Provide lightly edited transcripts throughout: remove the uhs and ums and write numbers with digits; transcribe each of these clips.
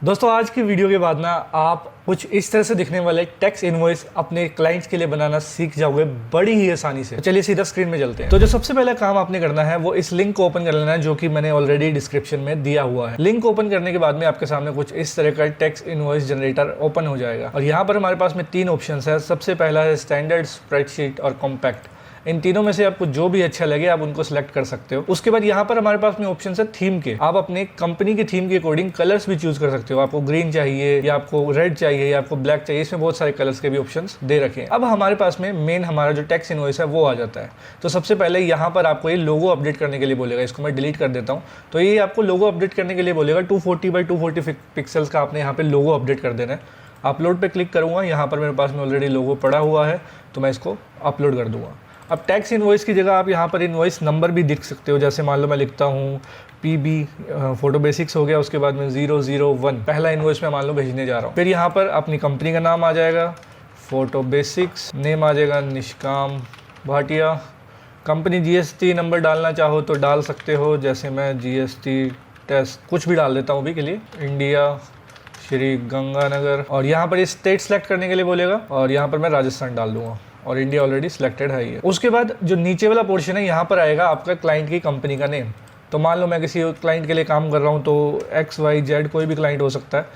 दोस्तों आज की वीडियो के बाद ना आप कुछ इस तरह से दिखने वाले टैक्स इनवॉइस अपने क्लाइंट्स के लिए बनाना सीख जाओगे बड़ी ही आसानी से। तो चलिए सीधा स्क्रीन में चलते हैं। तो जो सबसे पहला काम आपने करना है वो इस लिंक को ओपन कर लेना है, जो कि मैंने ऑलरेडी डिस्क्रिप्शन में दिया हुआ है। लिंक ओपन करने के बाद में आपके सामने कुछ इस तरह का टैक्स इनवॉइस जनरेटर ओपन हो जाएगा और यहाँ पर हमारे पास में 3 ऑप्शन है। सबसे पहला है स्टैंडर्ड, स्प्रेडशीट और कॉम्पैक्ट। इन तीनों में से आपको जो भी अच्छा लगे आप उनको सिलेक्ट कर सकते हो। उसके बाद यहाँ पर हमारे पास में ऑप्शन है थीम के। आप अपने कंपनी के थीम के अकॉर्डिंग कलर्स भी चूज कर सकते हो। आपको ग्रीन चाहिए या आपको रेड चाहिए या आपको ब्लैक चाहिए, इसमें बहुत सारे कलर्स के भी ऑप्शंस दे रखे हैं। अब हमारे पास में मेन हमारा जो टैक्स इनवॉइस है वो आ जाता है। तो सबसे पहले यहाँ पर आपको ये लोगो अपडेट करने के लिए बोलेगा। इसको मैं डिलीट कर देता हूँ। तो ये आपको लोगो अपडेट करने के लिए बोलेगा। 240x240 पिक्सल्स का आपने यहाँ पे लोगो अपडेट कर देना है। अपलोड पे क्लिक करूँगा। यहाँ पर मेरे पास में ऑलरेडी लोगो पड़ा हुआ है तो मैं इसको अपलोड कर दूँगा। अब टैक्स इनवॉइस की जगह आप यहाँ पर इनवॉइस नंबर भी लिख सकते हो। जैसे मान लो मैं लिखता हूँ PB फोटो बेसिक्स हो गया, उसके बाद में 001 पहला इनवॉइस मैं मान लो भेजने जा रहा हूँ। फिर यहाँ पर अपनी कंपनी का नाम आ जाएगा, फोटो बेसिक्स, नेम आ जाएगा निष्काम भाटिया, कंपनी GST नंबर डालना चाहो तो डाल सकते हो। जैसे मैं GST टेस्ट कुछ भी डाल देता हूँ अभी के लिए, इंडिया श्री गंगानगर। और यहाँ पर ये स्टेट सेलेक्ट करने के लिए बोलेगा और यहाँ पर मैं राजस्थान डाल दूँगा और इंडिया ऑलरेडी सिलेक्टेड है ही है। उसके बाद जो नीचे वाला पोर्शन है यहाँ पर आएगा आपका क्लाइंट की कंपनी का नेम। तो मान लो मैं किसी क्लाइंट के लिए काम कर रहा हूँ तो XYZ कोई भी क्लाइंट हो सकता है।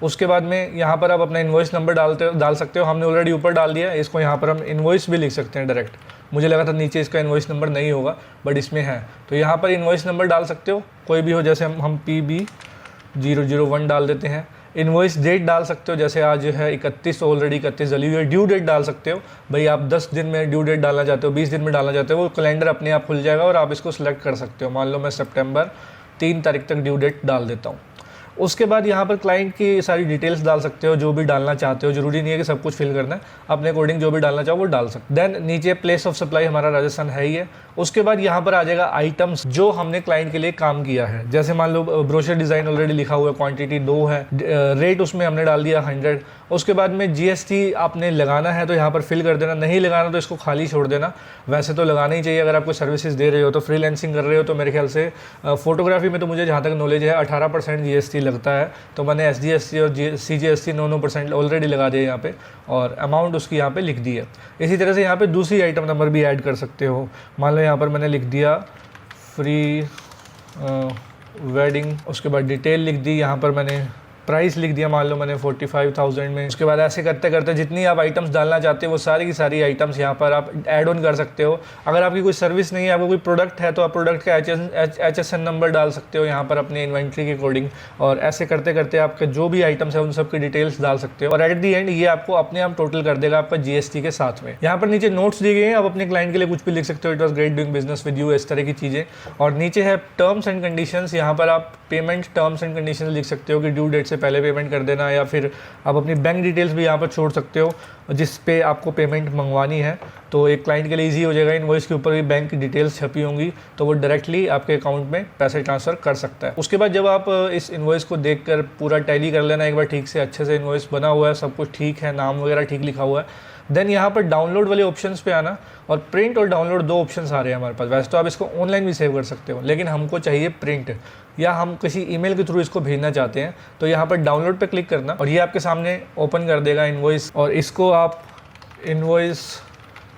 उसके बाद में यहाँ पर आप अपना इनवॉइस नंबर डाल सकते हो। हमने ऑलरेडी ऊपर डाल दिया है, इसको यहाँ पर हम इनवॉइस भी लिख सकते हैं डायरेक्ट। मुझे लगा था नीचे इसका इनवॉइस नंबर नहीं होगा बट इसमें है, तो यहाँ पर इनवॉइस नंबर डाल सकते हो कोई भी हो। जैसे हम PB 001 डाल देते हैं। इनवॉइस डेट डाल सकते हो, जैसे आज है 31, ऑलरेडी 31 डली हुई है। ड्यू डेट डाल सकते हो, भाई आप 10 दिन में ड्यू डेट डालना चाहते हो, 20 दिन में डालना चाहते हो, वो कैलेंडर अपने आप खुल जाएगा और आप इसको सिलेक्ट कर सकते हो। मान लो मैं सितंबर 3 तारीख तक ड्यू डेट डाल देता हूँ। उसके बाद यहाँ पर क्लाइंट की सारी डिटेल्स डाल सकते हो, जो भी डालना चाहते हो। जरूरी नहीं है कि सब कुछ फिल करना है, अपने अकॉर्डिंग जो भी डालना चाहो वो डाल सकते। देन नीचे प्लेस ऑफ सप्लाई हमारा राजस्थान है ही है। उसके बाद यहाँ पर आ जाएगा आइटम्स जो हमने क्लाइंट के लिए काम किया है। जैसे मान लो ब्रोशर डिज़ाइन ऑलरेडी लिखा हुआ है, क्वांटिटी 2 है, रेट उसमें हमने डाल दिया 100। उसके बाद में GST आपने लगाना है तो यहाँ पर फिल कर देना, नहीं लगाना तो इसको खाली छोड़ देना। वैसे तो लगाना ही चाहिए, अगर आप कोई सर्विसेज दे रहे हो तो, फ्रीलांसिंग कर रहे हो तो। मेरे ख्याल से फोटोग्राफी में तो मुझे जहाँ तक नॉलेज है 18% GST लगता है, तो मैंने SGST और CGST 9% ऑलरेडी लगा दिया यहाँ पे और अमाउंट उसकी यहाँ पे लिख दी है। इसी तरह से यहाँ पे दूसरी आइटम नंबर भी ऐड कर सकते हो। मान लो यहाँ पर मैंने लिख दिया फ्री वेडिंग, उसके बाद डिटेल लिख दी, यहाँ पर मैंने प्राइस लिख दिया, मान लो मैंने 45,000 में। उसके बाद ऐसे करते करते जितनी आप आइटम्स डालना चाहते हो वो सारी की सारी आइटम्स यहाँ पर आप ऐड ऑन कर सकते हो। अगर आपकी कोई सर्विस नहीं है, आपको कोई प्रोडक्ट है तो आप प्रोडक्ट का HSN नंबर डाल सकते हो यहाँ पर अपने इन्वेंट्री के अकॉर्डिंग। और ऐसे करते करते आपके जो भी आइटम्स है उन सब की डिटेल्स डाल सकते हो और एट दी एंड ये आपको अपने आप टोटल कर देगा आपका GST के साथ में। यहाँ पर नीचे नोट्स दिए गए हैं, आप अपने क्लाइंट के लिए कुछ भी लिख सकते हो, it was great doing business with you, इस तरह की चीज़ें। और नीचे है टर्म्स एंड कंडीशंस। यहाँ पर आप पेमेंट टर्म्स एंड कंडीशंस लिख सकते हो कि ड्यू डेट से पहले पेमेंट कर देना, या फिर आप अपनी बैंक डिटेल्स भी यहाँ पर छोड़ सकते हो जिस पे आपको पेमेंट मंगवानी है। तो एक क्लाइंट के लिए इजी हो जाएगा, इनवॉइस के ऊपर भी बैंक डिटेल्स छपी होंगी तो वो डायरेक्टली आपके अकाउंट में पैसे ट्रांसफ़र कर सकता है। उसके बाद जब आप इस इनवॉइस को देखकर पूरा टैली कर लेना एक बार ठीक से, अच्छे से इनवॉइस बना हुआ है, सब कुछ ठीक है, नाम वगैरह ठीक लिखा हुआ है, देन यहाँ पर डाउनलोड वाले ऑप्शंस पे आना। और प्रिंट और डाउनलोड 2 ऑप्शंस आ रहे हैं हमारे पास। वैसे तो आप इसको ऑनलाइन भी सेव कर सकते हो, लेकिन हमको चाहिए प्रिंट, या हम किसी ईमेल के थ्रू इसको भेजना चाहते हैं तो यहाँ पर डाउनलोड पे क्लिक करना और ये आपके सामने ओपन कर देगा इनवॉइस। और इसको आप इनवॉइस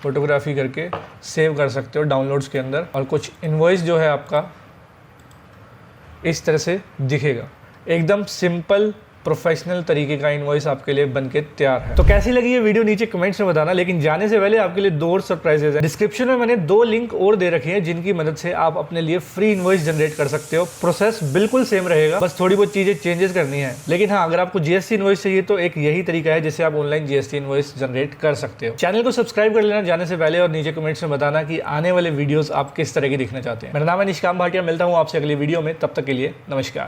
फोटोग्राफी करके सेव कर सकते हो डाउनलोड्स के अंदर। और कुछ इनवॉइस जो है आपका इस तरह से दिखेगा, एकदम सिंपल प्रोफेशनल तरीके का इनवॉइस आपके लिए बनके तैयार है। तो कैसी लगी ये वीडियो नीचे कमेंट्स में बताना। लेकिन जाने से पहले आपके लिए 2 और सरप्राइजेज हैं। डिस्क्रिप्शन में मैंने 2 लिंक और दे रखे हैं जिनकी मदद से आप अपने लिए फ्री इनवॉइस जनरेट कर सकते हो। प्रोसेस बिल्कुल सेम रहेगा, बस थोड़ी बहुत चीजें चेंजेस करनी है। लेकिन हाँ, अगर आपको GST इनवॉइस चाहिए तो एक यही तरीका है जिससे आप ऑनलाइन GST इनवॉइस जनरेट कर सकते हो। चैनल को सब्सक्राइब कर लेना जाने से पहले और नीचे कमेंट्स में बताना कि आने वाले वीडियोस आप किस तरह की देखना चाहते हैं। मेरा नाम है निष्काम भाटिया, मिलता हूँ आपसे अगली वीडियो में, तब तक के लिए नमस्कार।